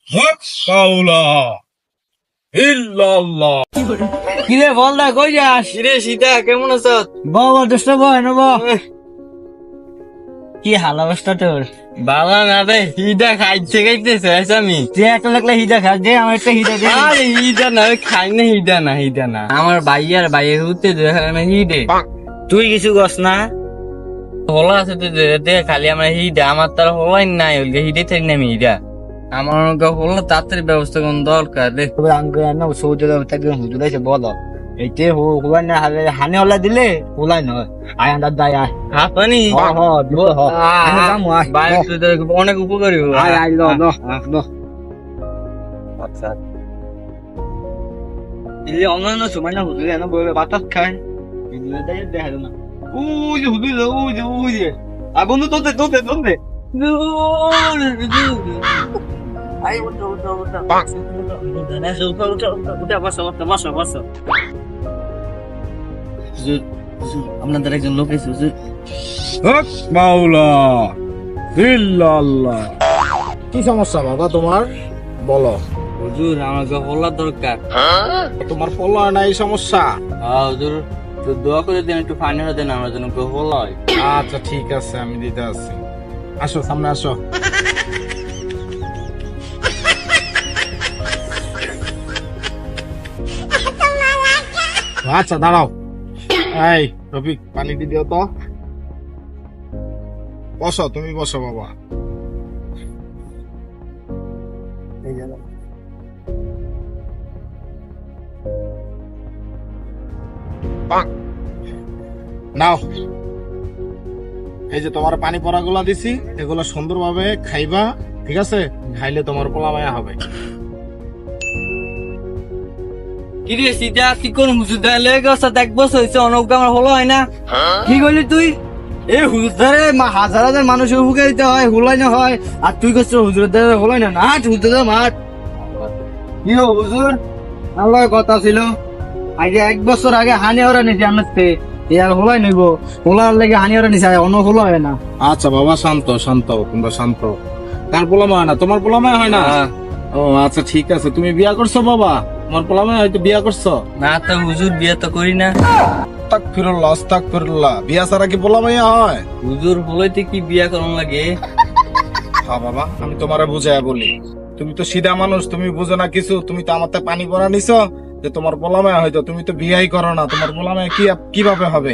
হক মাওলা ইল্লাল্লাহ। কিরে বল না কই যাস? কিরে সীতা কেমন আছো? বাবা দোস্ত বয় না বা কি হাল অবস্থা তোর? বাবা না রে, হিদা খাইতে খাইতেছে আমি। যে একটা লাগলে হিদা খাস দে, আমার একটা হিদা দে। আরে হিদা না, ওই খাই না, হিদা না আমার ভাইয়ার ভাইয়ের হতে হিদে। তুই কিছু গছ না? হলা আছে তো দে, খালি আমার হিদা, আমার তার হলাই নাই, ওই হিদে থাকি না আমি হিদা। আমার হলো তাড়াতাড়ি ব্যবস্থা কোন দরকার রে। তবে আঙ্গ না সৌদি আরব থেকে হুজুর এসে বলো এইতে হুলাই না হানে হলা দিলে হুলাই নয় আয় আন্দাজ দায় আয়। হ্যাঁ পানি হ হ দিব হ আমি যামু আয় ভাই অনেক উপকারী হবো। আয় আয় ল ল ল। আচ্ছা দিলে অন্যান্য সময় না হুজুর এনে বলে বাতাস খায় হুজুর দেয় দেখা না ওই যে হুজুর ওই যে আর বন্ধু তোতে তোতে তোতে আই ওটা ওটা ওটা না ওটা ওটা ওটা বসো ওটা বসো বসো হুজুর হুজুর আপনাদের একজন লোক এসে হুজুর। হক মাওলা ইল্লাল্লাহ। কি সমস্যা বাবা তোমার, বলো। হুজুর আমাকে হলা দরকার। তোমার পলা নাই সমস্যা? হ্যাঁ হুজুর, তো দোয়া করে দেন, একটু ফাইন হয়ে দেন আমার জন্য হলা। আচ্ছা ঠিক আছে, আমি দিতে আসছি। আসো সামনে আসো। আচ্ছা দাঁড়াও। এই রফিক, পানি দিয়ে দিও তো। বসো, তুমি বসো বাবা। নাও, এই যে তোমার পানি পড়া গুলা দিছি, এগুলো সুন্দরভাবে খাইবা, ঠিক আছে? খাইলে তোমার পোলামায়া হবে। কিরে সীতা, তুই কোন হুজুর দাঁড়িয়ে লেগে গেছ? এক বছর হয়েছে, অনৌক আমার হলো হয় না। কি করলি তুই? এই হুজুরে হাজার হাজার মানুষের উপকার দিতে হয় হুলাই না হয় আর তুই করছিস হুজুরের দ্বারা হলাই না না হুজুর মাঠ কি হো হুজুর আল্লাহ কথা ছিল আগে 1 বছর আগে হানি ওরা নিছে আমাকে আর হলাই নিব হোলার লেগে হানি ওরা নিছে অন্য হলো হয় না। আচ্ছা বাবা, শান্ত শান্ত, তোমরা শান্ত। তার পোলামায়া হয় না, তোমার পোলামায়া হয় না? ও আচ্ছা ঠিক আছে। তুমি বিয়া করছো বাবা? তোমার পোলামায়া হয়তো বিয়া করছো না তো হুজুর, বিয়ে তো করি না। আস্তাগফিরুল্লাহ আস্তাগফিরুল্লাহ। বিয়া ছাড়া কি পোলামায়া হয়? হুজুর হলাইতে কি বিয়া করন লাগে? হ্যাঁ বাবা, আমি তোমারে বুঝাইয়া বলি। তুমি তো সিধা মানুষ, তুমি বুঝো না কিছু। তুমি তো আমার থেকে পানি পড়া নিছো যে তোমার পোলামায়া হয়তো। তুমি তো বিয়াই করো না, তোমার পোলামায়া কিভাবে হবে?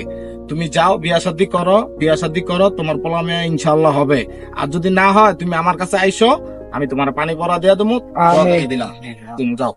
তুমি যাও, বিয়া শাদী করো, বিয়া শাদী করো, তোমার পোলামায়া ইনশাআল্লাহ হবে। আর যদি না হয়, তুমি আমার কাছে আইসো, আমি তোমার পানি পড়া দিয়া দেবো। দিলাম, তুমি যাও।